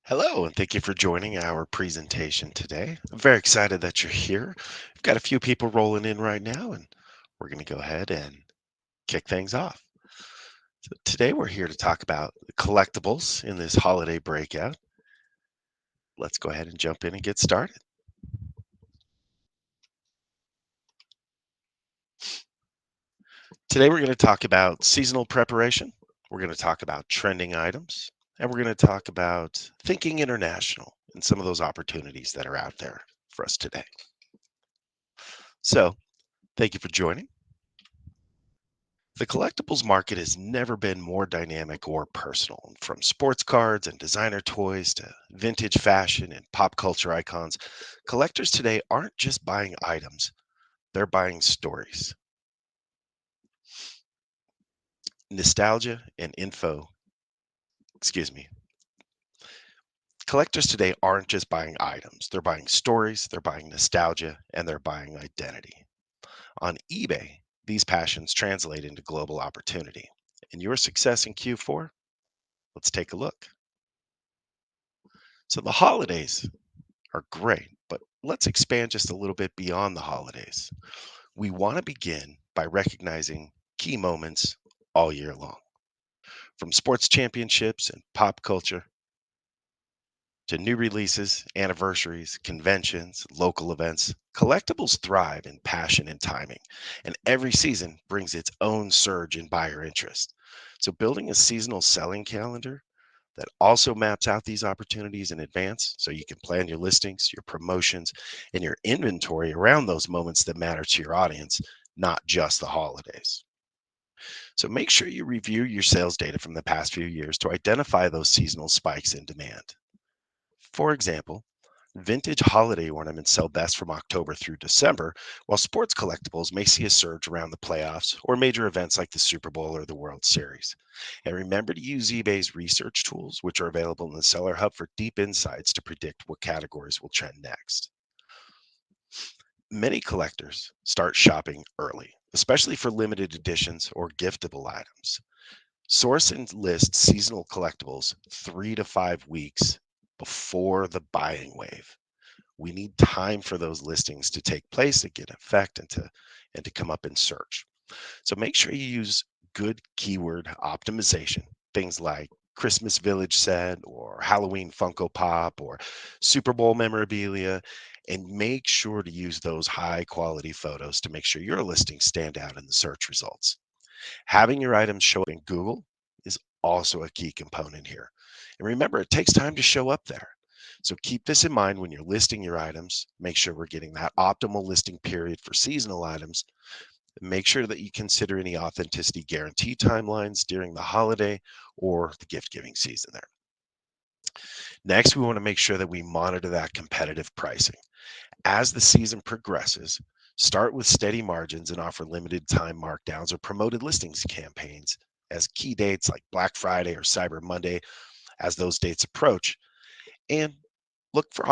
Hello, and thank you for joining our presentation today. I'm very excited that you're here. We've got a few people rolling in right now, and we're going to go ahead and kick things off. So today we're here to talk about collectibles in this holiday breakout. Let's go ahead and jump in and get started. Today we're going to talk about seasonal preparation. We're going to talk about trending items, and we're going to talk about thinking international and some of those opportunities that are out there for us today. So, thank you for joining. The collectibles market has never been more dynamic or personal. From sports cards and designer toys to vintage fashion and pop culture icons, collectors today aren't just buying items, they're buying stories, nostalgia, and info. Excuse me. Collectors today aren't just buying items, they're buying stories, they're buying nostalgia, and they're buying identity. On eBay, these passions translate into global opportunity. And your success in Q4? Let's take a look. So, the holidays are great, but let's expand just a little bit beyond the holidays. We want to begin by recognizing key moments all year long. From sports championships and pop culture to new releases, anniversaries, conventions, local events, collectibles thrive in passion and timing, and every season brings its own surge in buyer interest. So, building a seasonal selling calendar that also maps out these opportunities in advance so you can plan your listings, your promotions, and your inventory around those moments that matter to your audience, not just the holidays. So make sure you review your sales data from the past few years to identify those seasonal spikes in demand. For example, vintage holiday ornaments sell best from October through December, while sports collectibles may see a surge around the playoffs or major events like the Super Bowl or the World Series. And remember to use eBay's research tools, which are available in the Seller Hub for deep insights to predict what categories will trend next. Many collectors start shopping early, especially for limited editions or giftable items. Source and list seasonal collectibles 3 to 5 weeks before the buying wave. We need time for those listings to take place and get effect and to come up in search. So make sure you use good keyword optimization, things like Christmas Village set or Halloween Funko Pop or Super Bowl memorabilia, and make sure to use those high quality photos to make sure your listings stand out in the search results. Having your items show up in Google is also a key component here. And remember, it takes time to show up there. So keep this in mind when you're listing your items. Make sure we're getting that optimal listing period for seasonal items. Make sure that you consider any authenticity guarantee timelines during the holiday or the gift giving season there. Next, we want to make sure that we monitor that competitive pricing. As the season progresses, start with steady margins and offer limited time markdowns or promoted listings campaigns as key dates like Black Friday or Cyber Monday as those dates approach, and look for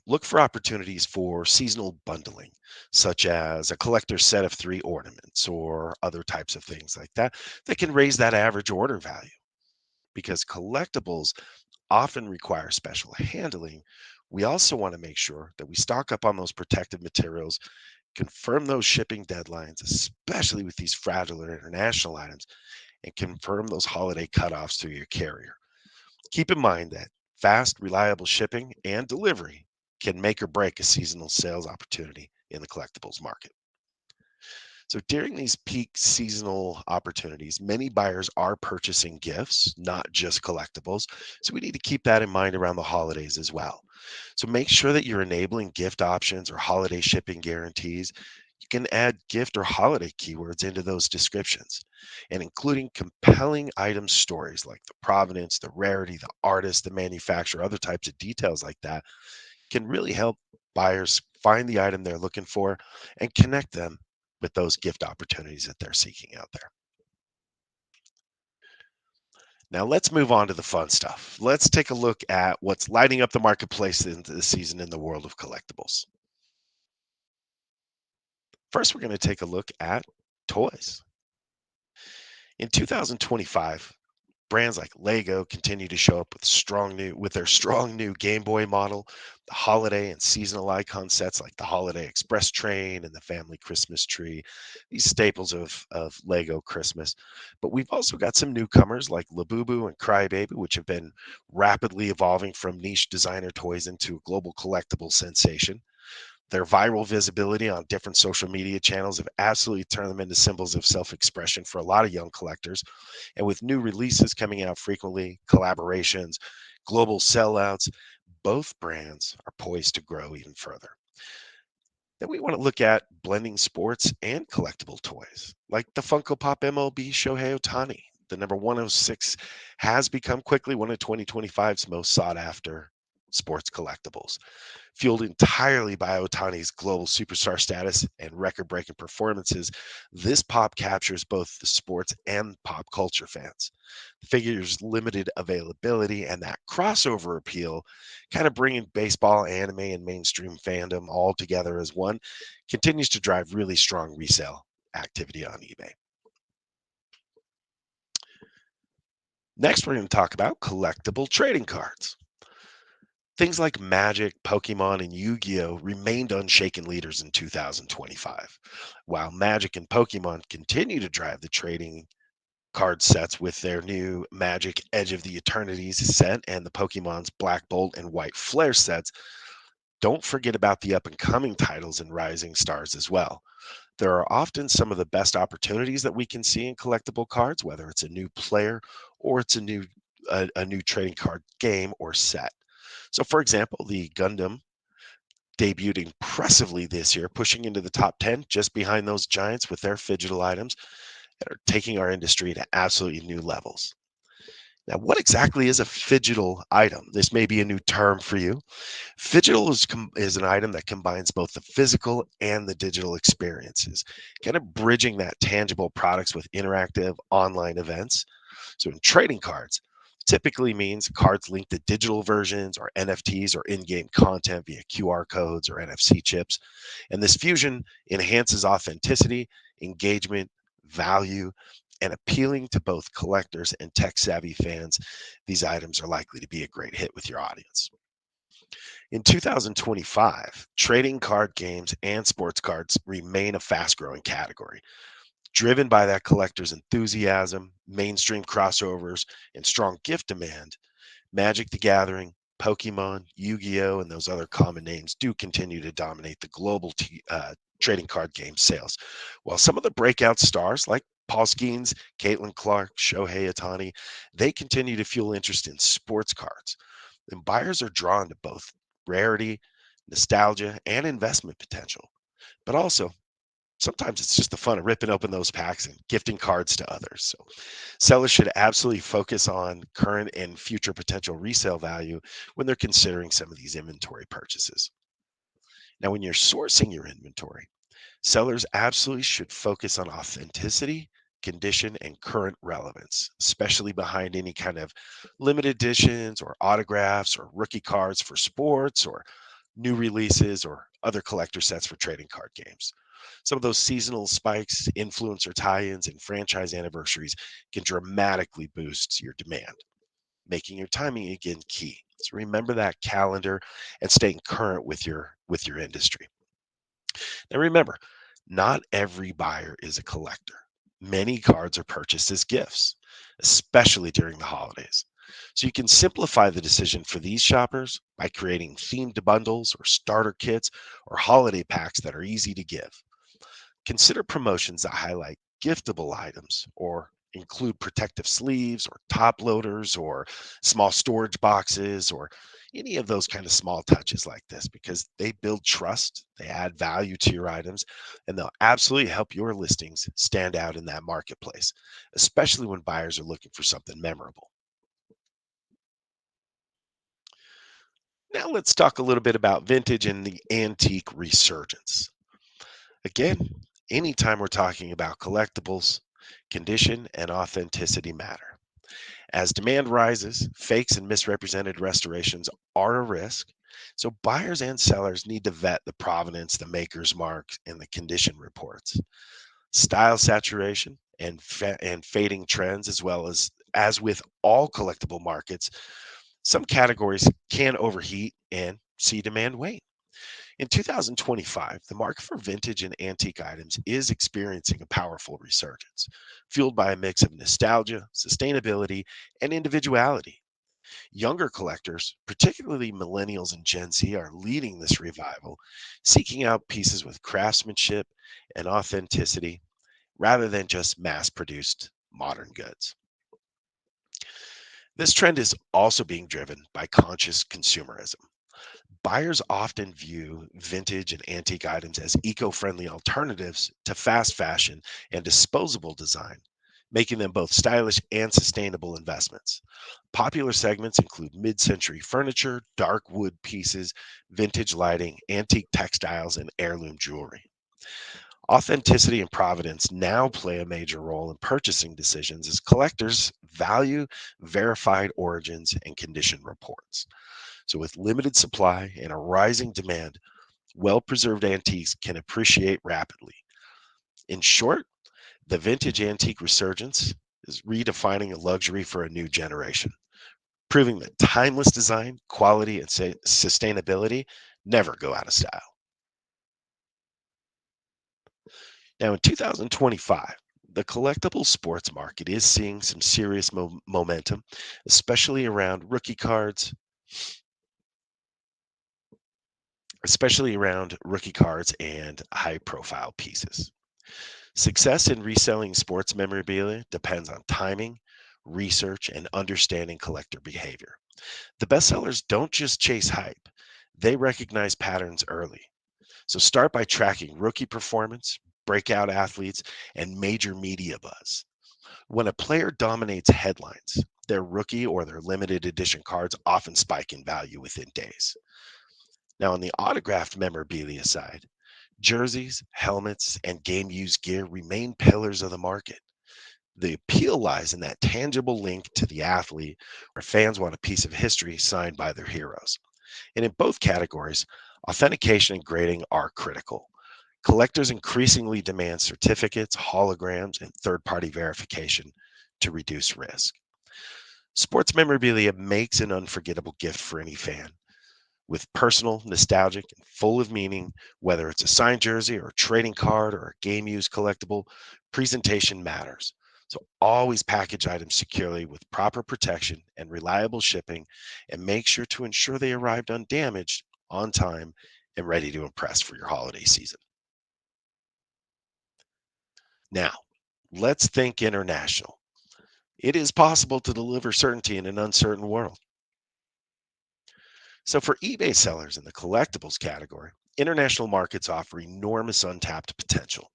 look for opportunities for seasonal bundling, such as a collector's set of 3 ornaments or other types of things like that that can raise that average order value. Because collectibles often require special handling, we also want to make sure that we stock up on those protective materials, confirm those shipping deadlines, especially with these fragile or international items, and confirm those holiday cutoffs through your carrier. Keep in mind that fast, reliable shipping and delivery can make or break a seasonal sales opportunity in the collectibles market. So during these peak seasonal opportunities, many buyers are purchasing gifts, not just collectibles. So we need to keep that in mind around the holidays as well. So make sure that you're enabling gift options or holiday shipping guarantees. You can add gift or holiday keywords into those descriptions and including compelling item stories like the provenance, the rarity, the artist, the manufacturer, other types of details like that can really help buyers find the item they're looking for and connect them with those gift opportunities that they're seeking out there. Now, let's move on to the fun stuff. Let's take a look at what's lighting up the marketplace into the season in the world of collectibles. First, we're going to take a look at toys. In 2025, Brands like Lego continue to show up with their strong new Game Boy model, the holiday and seasonal icon sets like the Holiday Express Train and the Family Christmas Tree, these staples of Lego Christmas. But we've also got some newcomers like Labubu and Crybaby, which have been rapidly evolving from niche designer toys into a global collectible sensation. Their viral visibility on different social media channels have absolutely turned them into symbols of self expression for a lot of young collectors. And with new releases coming out frequently, collaborations, global sellouts, both brands are poised to grow even further. Then we want to look at blending sports and collectible toys, like the Funko Pop MLB Shohei Ohtani. The number 106 has become quickly one of 2025's most sought after sports collectibles. Fueled entirely by Otani's global superstar status and record breaking performances, this pop captures both the sports and pop culture fans. The figure's limited availability and that crossover appeal, kind of bringing baseball, anime, and mainstream fandom all together as one, continues to drive really strong resale activity on eBay. Next, we're going to talk about collectible trading cards. Things like Magic, Pokemon, and Yu Gi Oh! Remained unshaken leaders in 2025, while Magic and Pokemon continue to drive the trading card sets with their new Magic Edge of the Eternities set and the Pokemon's Black Bolt and White Flare sets. Don't forget about the up and coming titles and rising stars as well. There are often some of the best opportunities that we can see in collectible cards, whether it's a new player or it's a new trading card game or set. So, for example, the Gundam debuted impressively this year, pushing into the top 10 just behind those giants with their digital items that are taking our industry to absolutely new levels. Now, what exactly is a phygital item? This may be a new term for you. Phygital is an item that combines both the physical and the digital experiences, kind of bridging that tangible products with interactive online events. So, in trading cards, typically means cards linked to digital versions or NFTs or in game content via QR codes or NFC chips. And this fusion enhances authenticity, engagement, value, and appealing to both collectors and tech savvy fans. These items are likely to be a great hit with your audience. In 2025, trading card games and sports cards remain a fast growing category, driven by that collector's enthusiasm, mainstream crossovers, and strong gift demand. Magic the Gathering, Pokemon, Yu Gi Oh!, and those other common names do continue to dominate the global trading card game sales. While some of the breakout stars like Paul Skeens, Caitlin Clark, Shohei Itani, they continue to fuel interest in sports cards. And buyers are drawn to both rarity, nostalgia, and investment potential. But also, sometimes it's just the fun of ripping open those packs and gifting cards to others. So sellers should absolutely focus on current and future potential resale value when they're considering some of these inventory purchases. Now, when you're sourcing your inventory, sellers absolutely should focus on authenticity, condition, and current relevance, especially behind any kind of limited editions or autographs or rookie cards for sports or new releases or other collector sets for trading card games. Some of those seasonal spikes, influencer tie ins, and franchise anniversaries can dramatically boost your demand, making your timing again key. So remember that calendar and staying current with your industry. Now remember, not every buyer is a collector. Many cards are purchased as gifts, especially during the holidays. So you can simplify the decision for these shoppers by creating themed bundles or starter kits or holiday packs that are easy to give. Consider promotions that highlight giftable items or include protective sleeves or top loaders or small storage boxes or any of those kind of small touches like this because they build trust, they add value to your items, and they'll absolutely help your listings stand out in that marketplace, especially when buyers are looking for something memorable. Now, let's talk a little bit about vintage and the antique resurgence. Again, anytime we're talking about collectibles, condition and authenticity matter. As demand rises, fakes and misrepresented restorations are a risk. So buyers and sellers need to vet the provenance, the maker's mark, and the condition reports. Style saturation and fading trends, as well as As with all collectible markets, some categories can overheat and see demand wane. In 2025, the market for vintage and antique items is experiencing a powerful resurgence, fueled by a mix of nostalgia, sustainability, and individuality. Younger collectors, particularly millennials and Gen Z, are leading this revival, seeking out pieces with craftsmanship and authenticity rather than just mass produced modern goods. This trend is also being driven by conscious consumerism. Buyers often view vintage and antique items as eco friendly alternatives to fast fashion and disposable design, making them both stylish and sustainable investments. Popular segments include mid century furniture, dark wood pieces, vintage lighting, antique textiles, and heirloom jewelry. Authenticity and provenance now play a major role in purchasing decisions as collectors value verified origins and condition reports. So, with limited supply and a rising demand, well preserved antiques can appreciate rapidly. In short, the vintage antique resurgence is redefining a luxury for a new generation, proving that timeless design, quality, and sustainability never go out of style. Now, in 2025, the collectible sports market is seeing some serious momentum, especially around rookie cards and high profile pieces. Success in reselling sports memorabilia depends on timing, research, and understanding collector behavior. The bestsellers don't just chase hype, they recognize patterns early. So start by tracking rookie performance, breakout athletes, and major media buzz. When a player dominates headlines, their rookie or their limited edition cards often spike in value within days. Now, on the autographed memorabilia side, jerseys, helmets, and game used gear remain pillars of the market. The appeal lies in that tangible link to the athlete where fans want a piece of history signed by their heroes. And in both categories, authentication and grading are critical. Collectors increasingly demand certificates, holograms, and third party verification to reduce risk. Sports memorabilia makes an unforgettable gift for any fan with personal, nostalgic, and full of meaning, whether it's a signed jersey or a trading card or a game used collectible, presentation matters. So always package items securely with proper protection and reliable shipping, and make sure to ensure they arrived undamaged, on time, and ready to impress for your holiday season. Now, let's think international. It is possible to deliver certainty in an uncertain world. So, for eBay sellers in the collectibles category, international markets offer enormous untapped potential.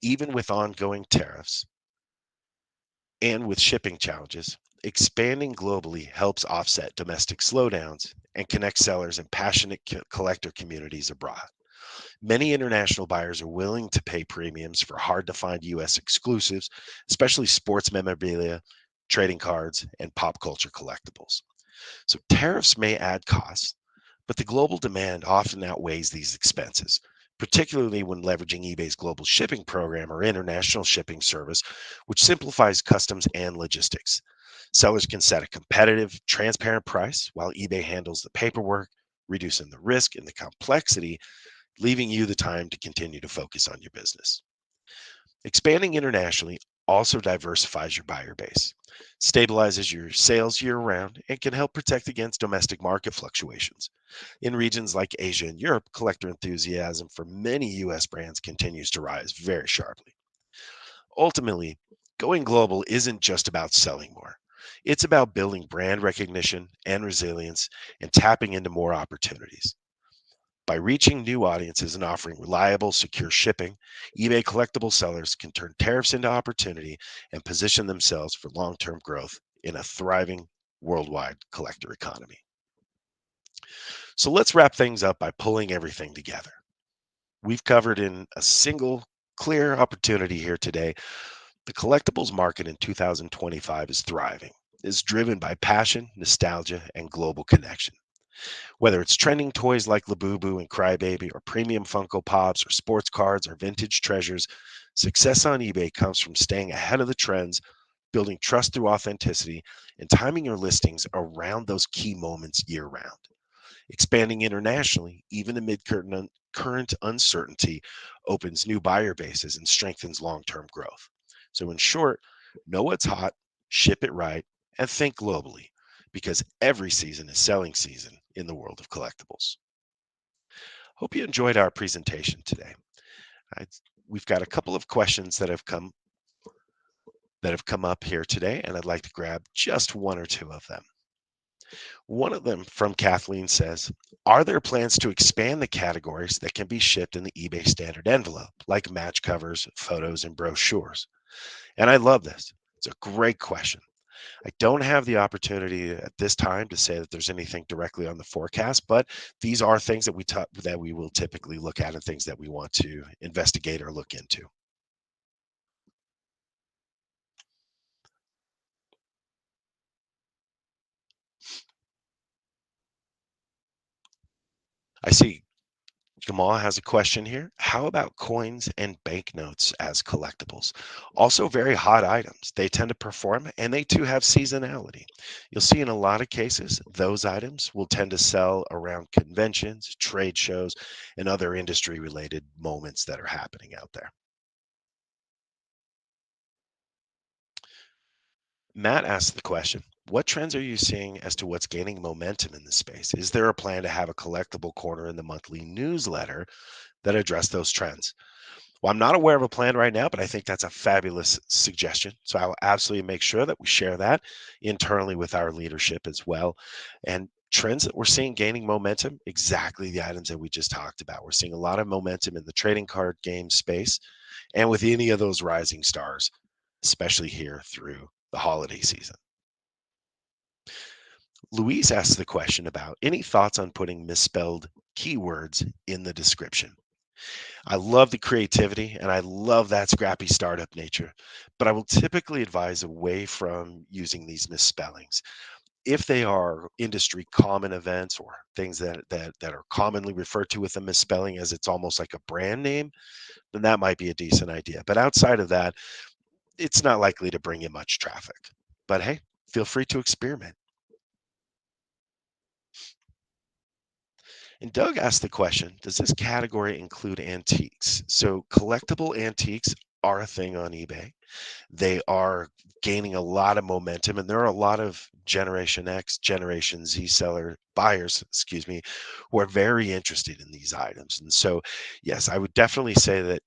Even with ongoing tariffs and with shipping challenges, expanding globally helps offset domestic slowdowns and connect sellers and passionate collector communities abroad. Many international buyers are willing to pay premiums for hard to find US exclusives, especially sports memorabilia, trading cards, and pop culture collectibles. So tariffs may add costs, but the global demand often outweighs these expenses, particularly when leveraging eBay's global shipping program or international shipping service, which simplifies customs and logistics. Sellers can set a competitive, transparent price while eBay handles the paperwork, reducing the risk and the complexity, leaving you the time to continue to focus on your business. Expanding internationally also diversifies your buyer base, stabilizes your sales year round, and can help protect against domestic market fluctuations. In regions like Asia and Europe, collector enthusiasm for many US brands continues to rise very sharply. Ultimately, going global isn't just about selling more. It's about building brand recognition and resilience and tapping into more opportunities. By reaching new audiences and offering reliable, secure shipping, eBay collectible sellers can turn tariffs into opportunity and position themselves for long term growth in a thriving worldwide collector economy. So let's wrap things up by pulling everything together. We've covered in a single clear opportunity here today. The collectibles market in 2025 is thriving. It's driven by passion, nostalgia, and global connection. Whether it's trending toys like Labubu and Crybaby, or premium Funko Pops, or sports cards, or vintage treasures, success on eBay comes from staying ahead of the trends, building trust through authenticity, and timing your listings around those key moments year round. Expanding internationally, even amid current uncertainty, opens new buyer bases and strengthens long term growth. So, in short, know what's hot, ship it right, and think globally because every season is selling season in the world of collectibles. Hope you enjoyed our presentation today. I, we've got a couple of questions that have come up here today, and I'd like to grab just one or two of them. One of them from Kathleen says, are there plans to expand the categories that can be shipped in the eBay standard envelope, like match covers, photos, and brochures? And I love this. It's a great question. I don't have the opportunity at this time to say that there's anything directly on the forecast, but these are things that we will typically look at and things that we want to investigate or look into. I see Gamal has a question here. How about coins and banknotes as collectibles? Also, very hot items. They tend to perform and they too have seasonality. You'll see in a lot of cases, those items will tend to sell around conventions, trade shows, and other industry related moments that are happening out there. Matt asked the question, what trends are you seeing as to what's gaining momentum in the space? Is there a plan to have a collectible corner in the monthly newsletter that address those trends? Well, I'm not aware of a plan right now, but I think that's a fabulous suggestion. So I will absolutely make sure that we share that internally with our leadership as well. And trends that we're seeing gaining momentum, exactly the items that we just talked about. We're seeing a lot of momentum in the trading card game space and with any of those rising stars, especially here through the holiday season. Louise asked the question about any thoughts on putting misspelled keywords in the description. I love the creativity and I love that scrappy startup nature, but I will typically advise away from using these misspellings. If they are industry common events or things that are commonly referred to with a misspelling as it's almost like a brand name, then that might be a decent idea. But outside of that, it's not likely to bring you much traffic. But hey, feel free to experiment. And Doug asked the question, does this category include antiques? So collectible antiques are a thing on eBay. They are gaining a lot of momentum, and there are a lot of Generation X, Generation Z seller buyers, excuse me, who are very interested in these items. And so, yes, I would definitely say that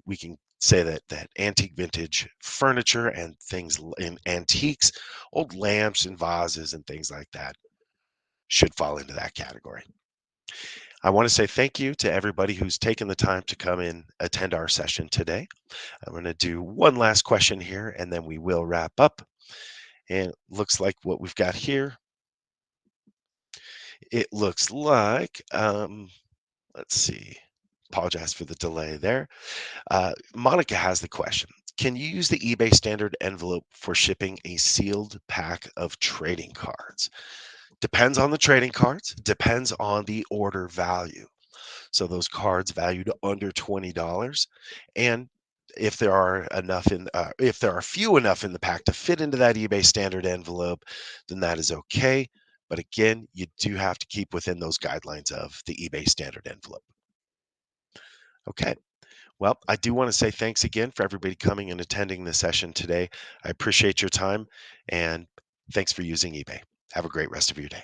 we can say that antique vintage furniture and things in antiques, old lamps and vases and things like that should fall into that category. I want to say thank you to everybody who's taken the time to come in attend our session today. I'm going to do one last question here and then we will wrap up. And it looks like what we've got here, it looks like, let's see, apologize for the delay there. Monica has the question. Can you use the eBay standard envelope for shipping a sealed pack of trading cards? Depends on the trading cards, depends on the order value. So those cards valued under $20. And if there are few enough in the pack to fit into that eBay standard envelope, then that is okay. But again, you do have to keep within those guidelines of the eBay standard envelope. Okay. Well, I do want to say thanks again for everybody coming and attending the session today. I appreciate your time and thanks for using eBay. Have a great rest of your day.